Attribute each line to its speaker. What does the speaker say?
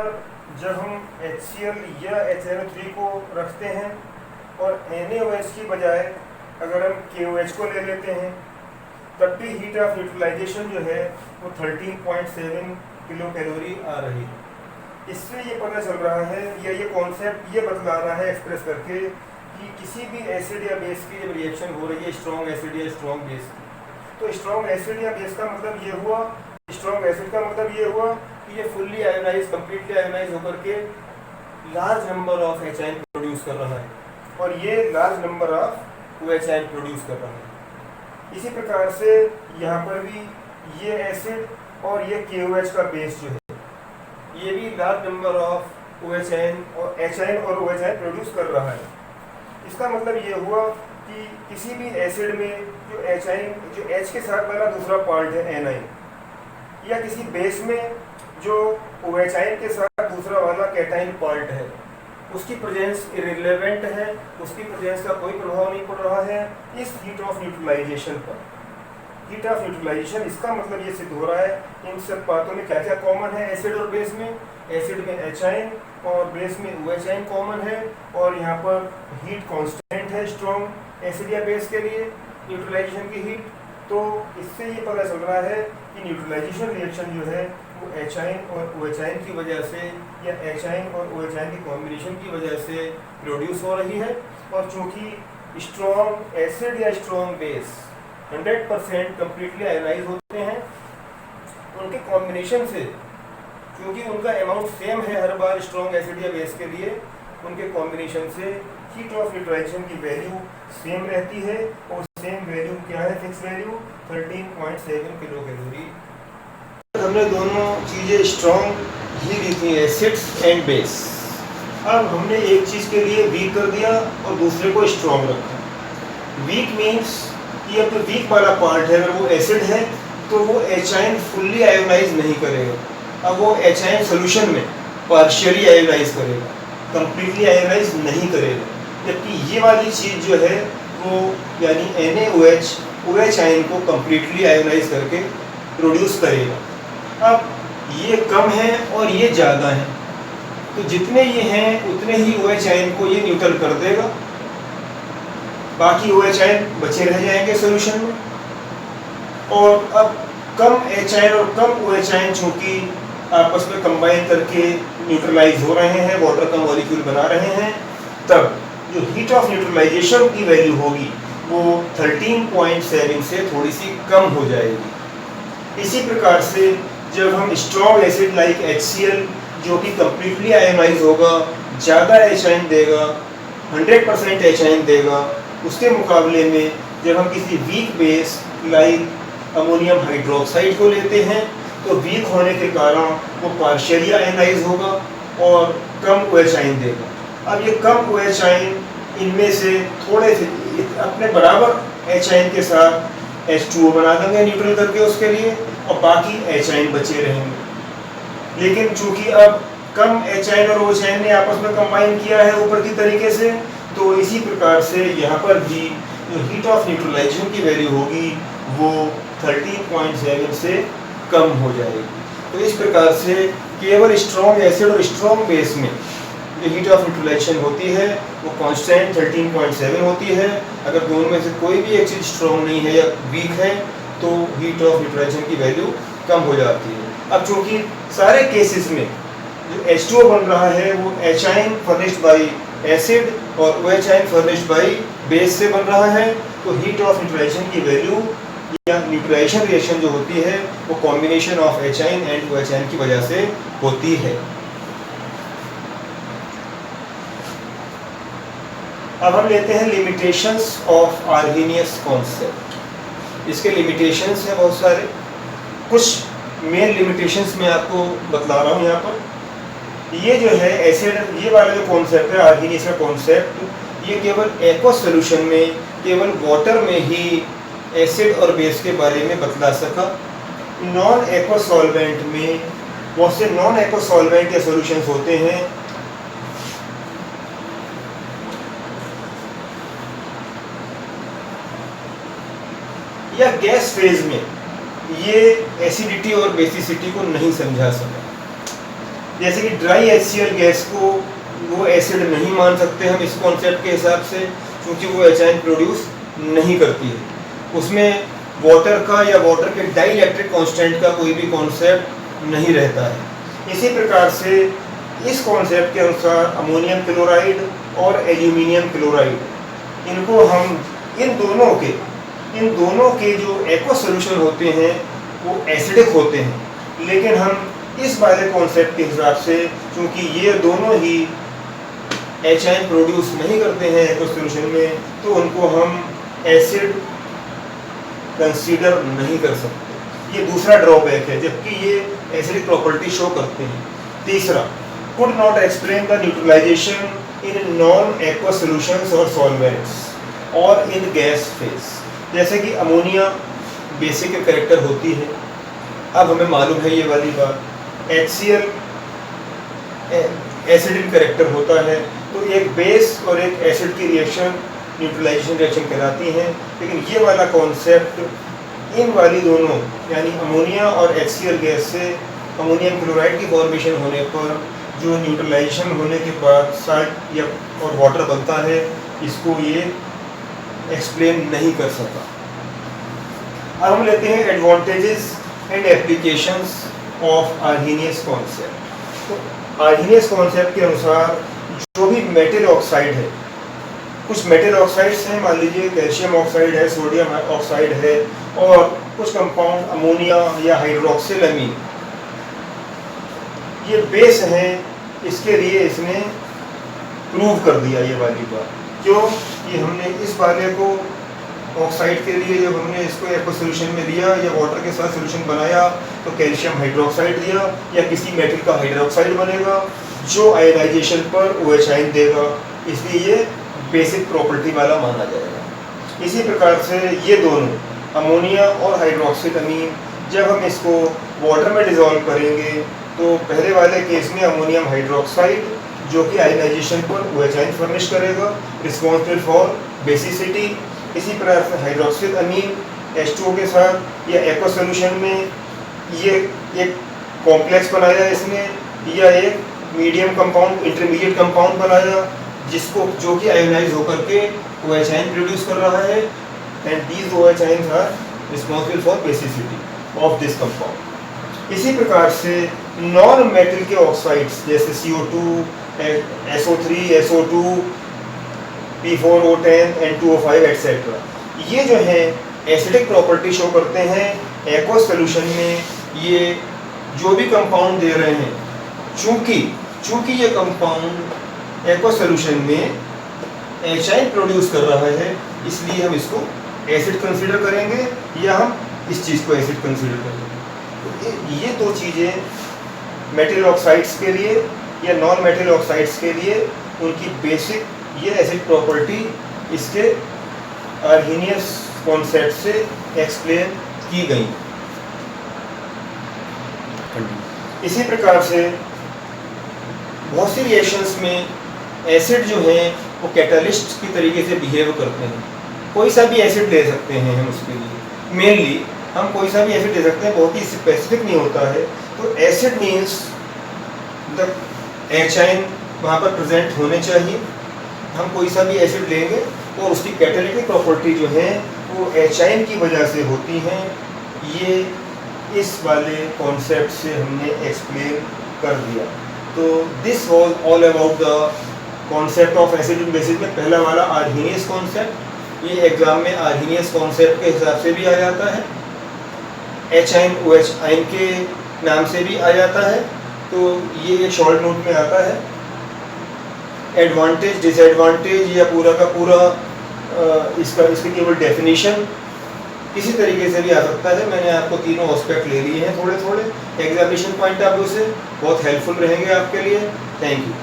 Speaker 1: पर जब हम HCl या HNO3 को रखते हैं और NaOH की बजाय अगर हम KOH को ले लेते हैं, तब भी हीट ऑफ न्यूट्रलाइजेशन जो है वो 13.7 किलो कैलोरी आ रही है। इससे ये पता चल रहा है या ये कॉन्सेप्ट ये बतला रहा है एक्सप्रेस करके कि किसी भी एसिड या बेस की जब रिएक्शन हो रही है स्ट्रॉन्ग एसिड या स्ट्रॉन्ग बेस की, तो स्ट्रॉन्ग एसिड या बेस का मतलब ये हुआ, स्ट्रॉन्ग एसिड का मतलब ये हुआ कि ये फुल्ली आयोनाइज, कंप्लीटली आयोनाइज होकर के large number of HIN produce कर रहा है और ये large number of OHIN produce कर रहा है। इसी प्रकार से यहाँ पर भी ये एसिड और ये KOH का बेस जो है ये भी लार्ज नंबर ऑफ OHIN और HIN और OHIN प्रोड्यूस कर रहा है। इसका मतलब ये हुआ कि किसी भी एसिड में जो HIN, जो H के साथ वाला दूसरा पार्ट है एनाइन, या किसी बेस में जो OHIN के साथ दूसरा वाला कैटाइन पार्ट है, उसकी प्रेजेंस इररिलेवेंट है, उसकी प्रेजेंस का कोई प्रभाव नहीं पड़ रहा है इस हीट ऑफ न्यूट्रलाइजेशन पर। हीट ऑफ न्यूट्रलाइजेशन इसका मतलब ये सिद्ध हो रहा है इन सब बातों में क्या क्या कॉमन है एसिड और बेस में। एसिड में HIN और बेस में OHIN कॉमन है और यहाँ पर हीट कांस्टेंट है स्ट्रॉन्ग एसिड या बेस के लिए न्यूट्रलाइजेशन की हीट। तो इससे ये पता चल रहा है कि न्यूट्रलाइजेशन रिएक्शन जो है वो HIN और OHIN की वजह से या HIN और OHIN की कॉम्बिनेशन की वजह से प्रोड्यूस हो रही है। और चूँकि स्ट्रॉन्ग एसिड या स्ट्रॉन्ग बेस 100% कम्प्लीटली आयोनाइज होते हैं, उनके कॉम्बिनेशन से, क्योंकि उनका अमाउंट सेम है हर बार स्ट्रॉन्ग एसिड या बेस के लिए, उनके कॉम्बिनेशन से हीट ऑफ न्यूट्रलाइजेशन की वैल्यू सेम रहती है। और सेम वैल्यू क्या है, फिक्स वैल्यू 13.7 किलो कैलोरी। हमने दोनों चीज़ें स्ट्रॉन्ग ही ली थी, एसिड्स एंड बेस। अब हमने एक चीज़ के लिए वीक कर दिया और दूसरे को स्ट्रॉन्ग रखा। वीक मीन्स कि अब जो वीक वाला पार्ट है अगर वो एसिड है तो वो HIN फुल्ली आयोनाइज नहीं करेगा, अब वो HIN सोल्यूशन में पार्शियली आयोनाइज करेगा, कंप्लीटली आयोनाइज नहीं करेगा। जबकि ये वाली चीज़ जो है वो यानी NaOH OHIN को कंप्लीटली आयोनाइज करके प्रोड्यूस करेगा। अब ये कम है और ये ज़्यादा है, तो जितने ये हैं उतने ही OHIN को ये न्यूट्रल कर देगा, बाकी OHIN बचे रह जाएंगे सोल्यूशन में। और अब कम HIN और कम OHIN चूँकि आपस में कंबाइन करके न्यूट्रलाइज हो रहे हैं, वाटर का मॉलिक्यूल बना रहे हैं, तब जो हीट ऑफ न्यूट्रलाइजेशन की वैल्यू होगी वो 13.7 से थोड़ी सी कम हो जाएगी। इसी प्रकार से जब हम स्ट्रॉन्ग एसिड लाइक HCl जो कि कम्प्लीटली आयोनाइज होगा, ज़्यादा HIN देगा, 100% HIN देगा, उसके मुकाबले में जब हम किसी weak base like ammonium hydroxide को लेते हैं तो वीक होने के कारण वो पार्शियली आयोनाइज होगा और कम OHIN देगा। अब ये कम OHIN इनमें से थोड़े से अपने बराबर HIN के साथ H2O बना देंगे न्यूट्रल करके उसके लिए, और बाकी HIN बचे रहेंगे। लेकिन चूंकि अब कम HIN और OHIN ने आपस में कंबाइन किया है ऊपर की तरीके से, तो इसी प्रकार से यहाँ पर भी जो हीट ऑफ न्यूट्रलाइजेशन की वैल्यू होगी वो 13.7 से कम हो जाएगी। तो इस प्रकार से केवल स्ट्रॉन्ग एसिड और स्ट्रॉन्ग बेस में जो हीट ऑफ न्यूट्रलाइजेशन होती है वो कांस्टेंट 13.7 होती है। अगर दोनों में से कोई भी एक चीज़ स्ट्रॉन्ग नहीं है या वीक है तो हीट ऑफ न्यूट्रलाइजेशन की वैल्यू कम हो जाती है। अब चूँकि सारे केसेस में जो H2O बन रहा है वो HIN फर्निश्ड बाई एसिड और OHIN फर्निश्ड बाई बेस से बन रहा है, तो हीट ऑफ न्यूट्रलाइजेशन की वैल्यू या न्यूट्रलाइजेशन रिएक्शन जो होती है वो combination of HIN and OHIN की वजह से होती है। अब हम लेते हैं लिमिटेशंस ऑफ आर्हेनियस कॉन्सेप्ट। इसके लिमिटेशंस हैं बहुत सारे, कुछ मेन लिमिटेशंस मैं आपको बतला रहा हूँ यहाँ पर। ये जो है एसिड, ये वाला जो कॉन्सेप्ट है आर्हेनियस का कॉन्सेप्ट, ये केवल एक्वस सॉल्यूशन में, केवल वाटर में ही एसिड और बेस के बारे में बतला सका। नॉन एक्वस सॉल्वेंट में बहुत से नॉन एक्वस सॉल्वेंट के सॉल्यूशंस होते हैं या गैस फेज में ये एसिडिटी और बेसिसिटी को नहीं समझा सका। जैसे कि ड्राई HCl गैस को वो एसिड नहीं मान सकते हम इस कॉन्सेप्ट के हिसाब से, क्योंकि वो एचाइन प्रोड्यूस नहीं करती है। उसमें वाटर का या वाटर के डाइइलेक्ट्रिक कांस्टेंट का कोई भी कॉन्सेप्ट नहीं रहता है। इसी प्रकार से इस कॉन्सेप्ट के अनुसार अमोनियम क्लोराइड और एल्यूमिनियम क्लोराइड, इनको हम इन दोनों के जो एक्वा सॉल्यूशन होते हैं वो एसिडिक होते हैं, लेकिन हम इस वाले कॉन्सेप्ट के हिसाब से, क्योंकि ये दोनों ही एचाइन प्रोड्यूस नहीं करते हैं एक्वा सॉल्यूशन में, तो उनको हम एसिड कंसीडर नहीं कर सकते। ये दूसरा ड्रॉबैक है, जबकि ये एसिडिक प्रॉपर्टी शो करते हैं। तीसरा, could not explain the neutralization in non-aqueous solutions or solvents or in gas phase। जैसे कि अमोनिया बेसिक कैरेक्टर होती है, अब हमें मालूम है ये वाली बात। HCl एसिडिक कैरेक्टर होता है, तो एक बेस और एक एसिड की रिएक्शन न्यूट्रलाइजेशन रिएक्शन कहलाती हैं। लेकिन ये वाला कॉन्सेप्ट इन वाली दोनों यानी अमोनिया और HCl गैस से अमोनियम क्लोराइड की फॉर्मेशन होने पर जो न्यूट्रलाइजेशन होने के बाद साल्ट या और वाटर बनता है, इसको ये एक्सप्लेन नहीं कर सका। अब हम लेते हैं advantages and applications of Arrhenius concept. तो आर्हीनियस कॉन्सेप्ट के अनुसार जो भी मेटल ऑक्साइड है, कुछ मेटल ऑक्साइड्स हैं, मान लीजिए कैल्शियम ऑक्साइड है, सोडियम ऑक्साइड है, और कुछ कंपाउंड अमोनिया या हाइड्रोक्सिल अमीन, ये बेस हैं। इसके लिए इसने प्रूव कर दिया ये वाली बात। क्यों? कि हमने इस वाले को ऑक्साइड के लिए जब हमने इसको एक्वा सॉल्यूशन में दिया या वाटर के साथ सॉल्यूशन बनाया, तो कैल्शियम हाइड्रोक्साइड दिया या किसी मेटल का हाइड्रोक्साइड बनेगा जो आयनाइजेशन पर OH आयन देगा, इसलिए ये बेसिक प्रॉपर्टी वाला माना जाएगा। इसी प्रकार से ये दोनों अमोनिया और हाइड्रोक्सिल अमीन जब हम इसको वाटर में डिज़ोल्व करेंगे, तो पहले वाले केस में अमोनियम हाइड्रोक्साइड जो कि आयनाइजेशन पर OH आयन फर्निश करेगा, रिस्पॉन्सिबल फॉर बेसिसिटी। इसी प्रकार से हाइड्रोक्सिल अमीन H2O के साथ या एक्वा सॉल्यूशन में ये एक कॉम्प्लेक्स बनाया इसने, या एक मीडियम कंपाउंड इंटरमीडिएट कंपाउंड बनाया जिसको जो कि आयोनाइज होकर के OH आयन प्रोड्यूस कर रहा है, and these OH ions are responsible for basicity of this compound. इसी प्रकार से नॉन मेटल के ऑक्साइड्स जैसे CO2, SO3, SO2, P4O10, N2O5 etcetera, ये जो है एसिडिक प्रॉपर्टी शो करते हैं एक्वा सॉल्यूशन में। ये जो भी कंपाउंड दे रहे हैं, चूंकि ये कंपाउंड एक्वा सॉल्यूशन में एचाइन प्रोड्यूस कर रहा है, इसलिए हम इसको एसिड कंसीडर करेंगे या हम इस चीज़ को एसिड कंसीडर करेंगे। तो ये दो चीज़ें मेटल ऑक्साइड्स के लिए या नॉन मेटल ऑक्साइड्स के लिए उनकी बेसिक ये एसिड प्रॉपर्टी इसके आर्हीनियस कॉन्सेप्ट से एक्सप्लेन की गई। इसी प्रकार से बहुत सी रिएक्शंस में एसिड जो हैं वो कैटलिस्ट की तरीके से बिहेव करते हैं। कोई सा भी एसिड ले सकते हैं हम उसके लिए, मेनली हम कोई सा भी एसिड ले सकते हैं, बहुत ही स्पेसिफिक नहीं होता है। तो acid means the H ion वहाँ पर प्रेजेंट होने चाहिए। हम कोई सा भी एसिड लेंगे और उसकी कैटालिटिक प्रॉपर्टी जो है वो H आयन की वजह से होती हैं। ये इस वाले कॉन्सेप्ट से हमने एक्सप्लेन कर दिया। तो this was all about the concept of acid and bases में पहला वाला आर्हीनियस कॉन्सेप्ट। ये एग्जाम में आर्हीनियस कॉन्सेप्ट के हिसाब से भी आ जाता है, H आयन OH आयन के नाम से भी आ जाता है। तो ये एक शॉर्ट नोट में आता है। एडवांटेज डिसएडवांटेज या पूरा का पूरा इसकी केवल डेफिनेशन किसी तरीके से भी आ सकता है। मैंने आपको तीनों एस्पेक्ट ले लिए हैं थोड़े थोड़े, एग्जामिनेशन पॉइंट ऑफ व्यू से बहुत हेल्पफुल रहेंगे आपके लिए। Thank you.